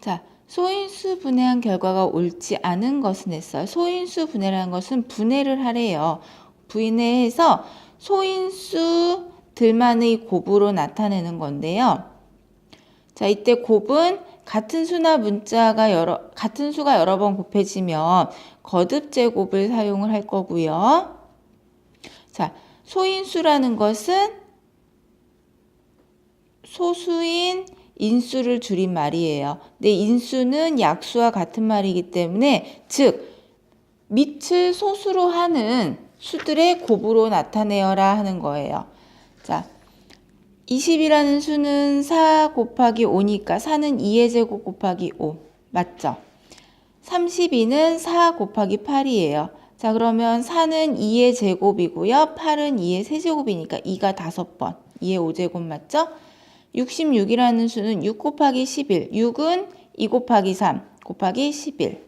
자, 소인수 분해한 결과가 옳지 않은 것은 했어요. 소인수 분해라는 것은 분해를 하래요. 분해해서 소인수들만의 곱으로 나타내는 건데요. 자, 이때 곱은 같은 수나 문자가 같은 수가 여러 번 곱해지면 거듭 제곱을 사용을 할 거고요. 자, 소인수라는 것은 소수인 인수를 줄인 말이에요. 근데 인수는 약수와 같은 말이기 때문에 즉 밑을 소수로 하는 수들의 곱으로 나타내어라 하는 거예요. 자, 20이라는 수는 4 곱하기 5니까 4는 2의 제곱 곱하기 5 맞죠? 32는 4 곱하기 8이에요. 자, 그러면 4는 2의 제곱이고요. 8은 2의 세제곱이니까 2가 5번. 2의 5제곱 맞죠? 66이라는 수는 6 곱하기 11. 6은 2 곱하기 3 곱하기 11.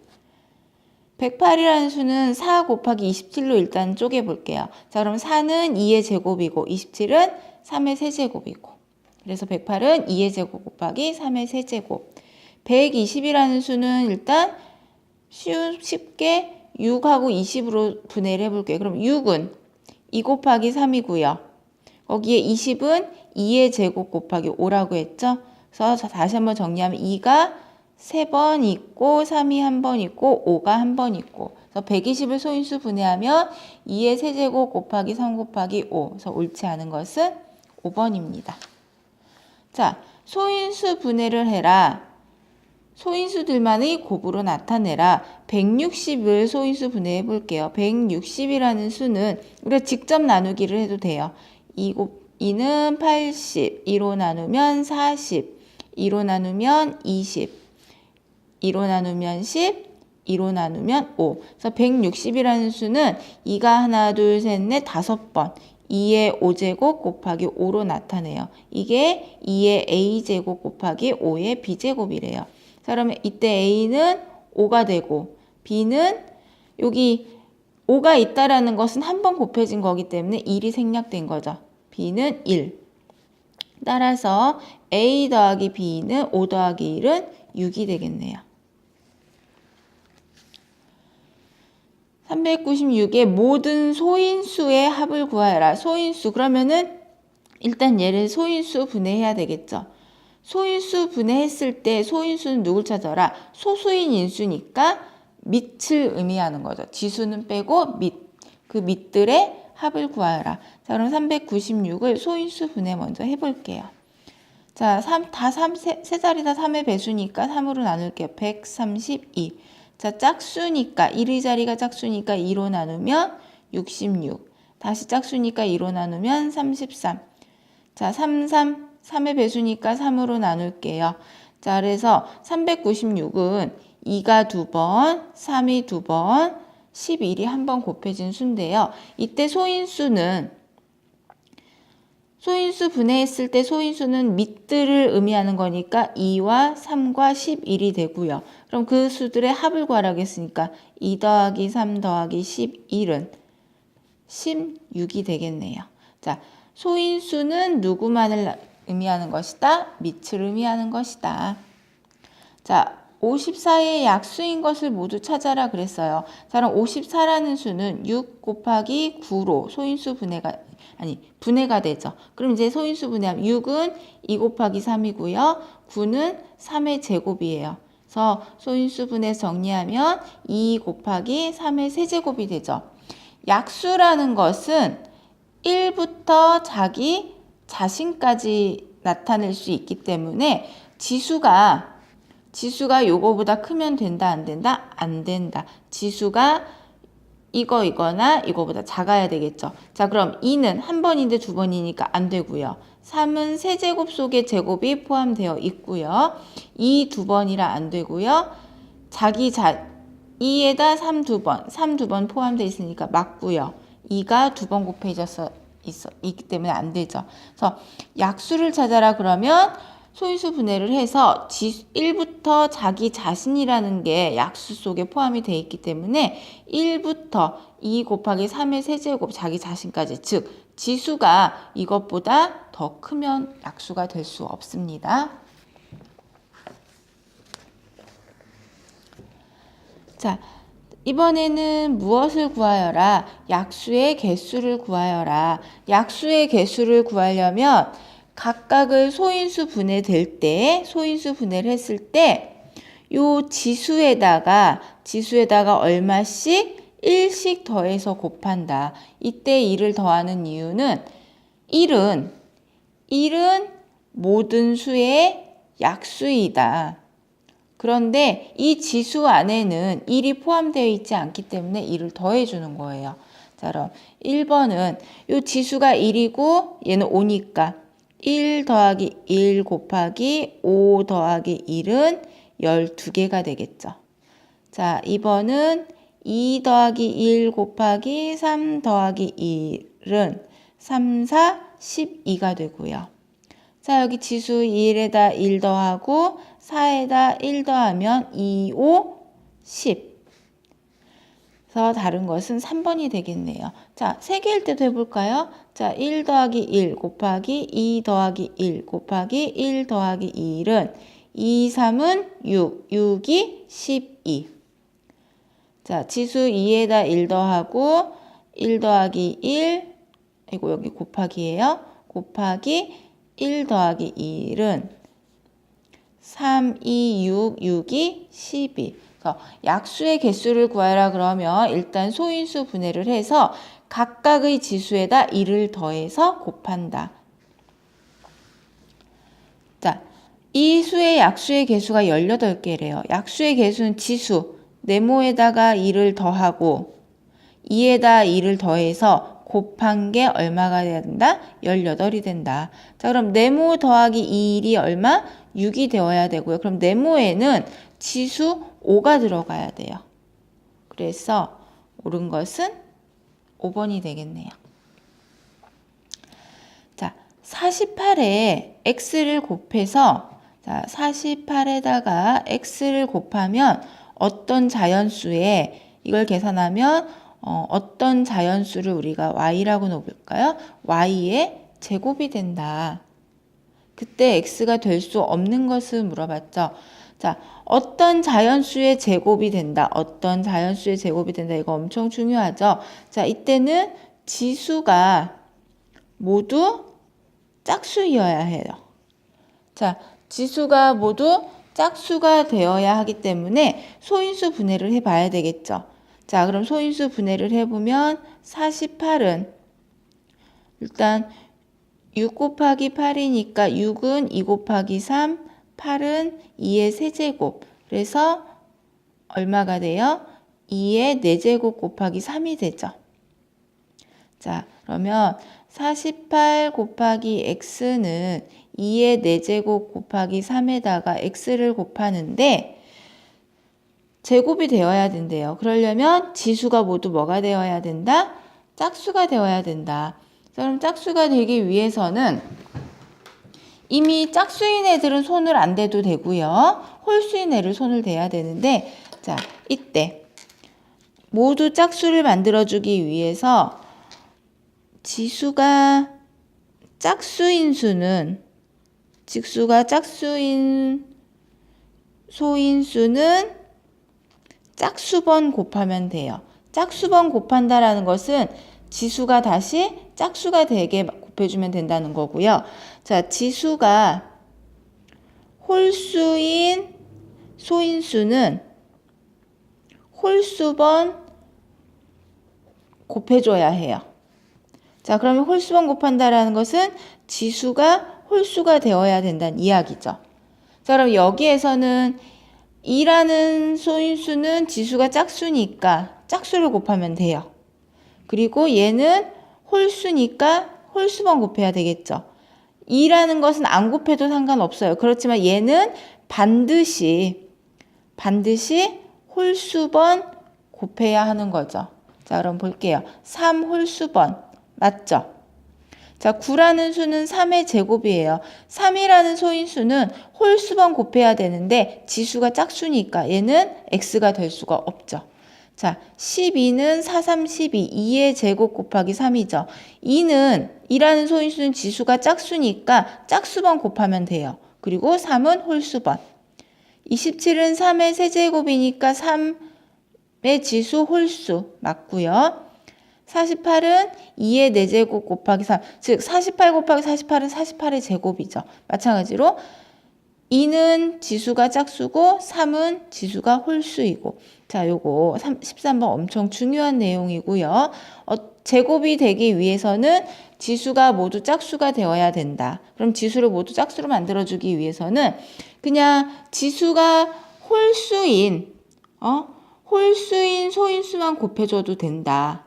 108이라는 수는 4 곱하기 27로 일단 쪼개볼게요. 자, 그럼 4는 2의 제곱이고 27은 3의 세제곱이고. 그래서 108은 2의 제곱 곱하기 3의 세제곱. 120이라는 수는 일단 쉽게 6하고 20으로 분해를 해볼게요. 그럼 6은 2 곱하기 3이고요. 거기에 20은 2의 제곱 곱하기 5라고 했죠. 그래서 다시 한번 정리하면 2가 3번 있고 3이 1번 있고 5가 1번 있고. 그래서 120을 소인수 분해하면 2의 세제곱 곱하기 3 곱하기 5. 그래서 옳지 않은 것은 5번입니다. 자, 소인수 분해를 해라. 소인수들만의 곱으로 나타내라. 160을 소인수 분해해 볼게요. 160이라는 수는 우리가 직접 나누기를 해도 돼요. 2는 80, 2로 나누면 40, 2로 나누면 20, 2로 나누면 10, 2로 나누면 5. 그래서 160이라는 수는 2가 하나, 둘, 셋, 넷, 5번. 2의 5제곱 곱하기 5로 나타내요. 이게 2의 a제곱 곱하기 5의 b제곱이래요. 자, 그러면 이때 a는 5가 되고 b는 여기 5가 있다라는 것은 한 번 곱해진 거기 때문에 1이 생략된 거죠. b는 1. 따라서 a 더하기 b는 5 더하기 1은 6이 되겠네요. 396의 모든 소인수의 합을 구하여라. 소인수 그러면은 일단 얘를 소인수 분해해야 되겠죠. 소인수 분해했을 때 소인수는 누굴 찾아라? 소수인 인수니까 밑을 의미하는 거죠. 지수는 빼고 밑. 그 밑들의 합을 구하여라. 자, 그럼 396을 소인수 분해 먼저 해볼게요. 자, 세 자리 다 3의 배수니까 3으로 나눌게요. 132. 자, 짝수니까 1의 자리가 짝수니까 2로 나누면 66. 다시 짝수니까 2로 나누면 33. 자, 3의 배수니까 3으로 나눌게요. 자, 그래서 396은 2가 2번, 3이 2번, 11이 한 번 곱해진 수인데요. 이때 소인수 분해했을 때 소인수는 밑들을 의미하는 거니까 2와 3과 11이 되고요. 그럼 그 수들의 합을 구하라고 했으니까 2 더하기 3 더하기 11은 16이 되겠네요. 자, 소인수는 누구만을 의미하는 것이다? 밑을 의미하는 것이다. 자, 54의 약수인 것을 모두 찾아라 그랬어요. 자, 그럼 54라는 수는 6 곱하기 9로 소인수 분해가 되죠. 그럼 이제 소인수 분해하면 6은 2 곱하기 3이고요. 9는 3의 제곱이에요. 그래서 소인수 분해 정리하면 2 곱하기 3의 세제곱이 되죠. 약수라는 것은 1부터 자기 자신까지 나타낼 수 있기 때문에 지수가 요거보다 크면 된다, 안 된다? 안 된다. 지수가 이거나 이거보다 작아야 되겠죠. 자, 그럼 2는 한 번인데 두 번이니까 안 되고요. 3은 세제곱 속에 제곱이 포함되어 있고요. 2 두 번이라 안 되고요. 2에다 3 두 번, 3 두 번 포함되어 있으니까 맞고요. 2가 두 번 곱해져서 있기 때문에 안 되죠. 그래서 약수를 찾아라 그러면 소인수 분해를 해서 1부터 자기 자신이라는 게 약수 속에 포함이 되어 있기 때문에 1부터 2 곱하기 3의 세제곱 자기 자신까지 즉 지수가 이것보다 더 크면 약수가 될 수 없습니다. 자, 이번에는 무엇을 구하여라? 약수의 개수를 구하여라. 약수의 개수를 구하려면 각각을 소인수 분해될 때, 소인수 분해를 했을 때 요 지수에다가 얼마씩 1씩 더해서 곱한다. 이때 1을 더하는 이유는 1은 모든 수의 약수이다. 그런데 이 지수 안에는 1이 포함되어 있지 않기 때문에 1을 더해주는 거예요. 자, 그럼 1번은 이 지수가 1이고 얘는 5니까 1 더하기 1 곱하기 5 더하기 1은 12개가 되겠죠. 자, 2번은 2 더하기 1 곱하기 3 더하기 1은 3, 4, 12가 되고요. 자, 여기 지수 1에다 1 더하고 4에다 1 더하면 2, 5, 10. 그래서 다른 것은 3번이 되겠네요. 자, 3개일 때도 해볼까요? 자, 1 더하기 1 곱하기 2 더하기 1 곱하기 1 더하기 1은 2, 3은 6, 6이 12. 자, 지수 2에다 1 더하고 1 더하기 1, 아이고 여기 곱하기예요. 곱하기 1 더하기 1은 3, 2, 6, 6이 12. 그래서 약수의 개수를 구하라 그러면 일단 소인수 분해를 해서 각각의 지수에다 1을 더해서 곱한다. 자, 이 수의 약수의 개수가 18개래요. 약수의 개수는 지수, 네모에다가 1을 더하고 2에다 2를 더해서 곱한 게 얼마가 돼야 된다? 18이 된다. 자, 그럼 네모 더하기 2이 얼마? 6이 되어야 되고요. 그럼 네모에는 지수 5가 들어가야 돼요. 그래서 옳은 것은 5번이 되겠네요. 자, 48에 x를 곱해서 자, 48에다가 x를 곱하면 어떤 자연수에 이걸 계산하면 어떤 자연수를 우리가 y라고 놓을까요? y의 제곱이 된다. 그때 x가 될 수 없는 것을 물어봤죠. 자, 어떤 자연수의 제곱이 된다. 어떤 자연수의 제곱이 된다. 이거 엄청 중요하죠. 자, 이때는 지수가 모두 짝수이어야 해요. 자, 지수가 모두 짝수가 되어야 하기 때문에 소인수 분해를 해봐야 되겠죠. 자, 그럼 소인수 분해를 해보면 48은 일단 6 곱하기 8이니까 6은 2 곱하기 3, 8은 2의 세제곱. 그래서 얼마가 돼요? 2의 4제곱 곱하기 3이 되죠. 자, 그러면 48 곱하기 x는 2의 4제곱 곱하기 3에다가 x를 곱하는데 제곱이 되어야 된대요. 그러려면 지수가 모두 뭐가 되어야 된다? 짝수가 되어야 된다. 그럼 짝수가 되기 위해서는 이미 짝수인 애들은 손을 안 대도 되고요. 홀수인 애를 손을 대야 되는데 자, 이때 모두 짝수를 만들어주기 위해서 지수가 짝수인 수는 직수가 짝수인 소인수는 짝수번 곱하면 돼요. 짝수번 곱한다라는 것은 지수가 다시 짝수가 되게 곱해주면 된다는 거고요. 자, 지수가 홀수인 소인수는 홀수번 곱해줘야 해요. 자, 그러면 홀수번 곱한다라는 것은 지수가 홀수가 되어야 된다는 이야기죠. 자, 그럼 여기에서는 2라는 소인수는 지수가 짝수니까 짝수를 곱하면 돼요. 그리고 얘는 홀수니까 홀수번 곱해야 되겠죠. 2라는 것은 안 곱해도 상관없어요. 그렇지만 얘는 반드시 홀수번 곱해야 하는 거죠. 자, 그럼 볼게요. 3 홀수번 맞죠? 자, 9라는 수는 3의 제곱이에요. 3이라는 소인수는 홀수번 곱해야 되는데 지수가 짝수니까 얘는 x가 될 수가 없죠. 자, 12는 4, 3, 12, 2의 제곱 곱하기 3이죠. 2라는 소인수는 지수가 짝수니까 짝수번 곱하면 돼요. 그리고 3은 홀수번. 27은 3의 세제곱이니까 3 지수 홀수 맞고요. 48은 2의 4제곱 곱하기 3, 즉 48 곱하기 48은 48의 제곱이죠. 마찬가지로 2는 지수가 짝수고 3은 지수가 홀수이고. 자, 요거 13번 엄청 중요한 내용이고요. 제곱이 되기 위해서는 지수가 모두 짝수가 되어야 된다. 그럼 지수를 모두 짝수로 만들어주기 위해서는 그냥 지수가 홀수인 소인수만 곱해줘도 된다.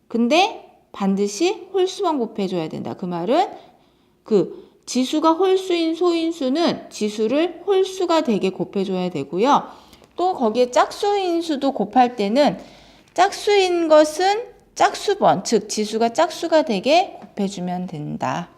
근데 반드시 홀수만 곱해줘야 된다. 그 말은 지수가 홀수인 소인수는 지수를 홀수가 되게 곱해줘야 되고요. 또 거기에 짝수인 수도 곱할 때는 짝수인 것은 짝수번, 즉 지수가 짝수가 되게 곱해주면 된다.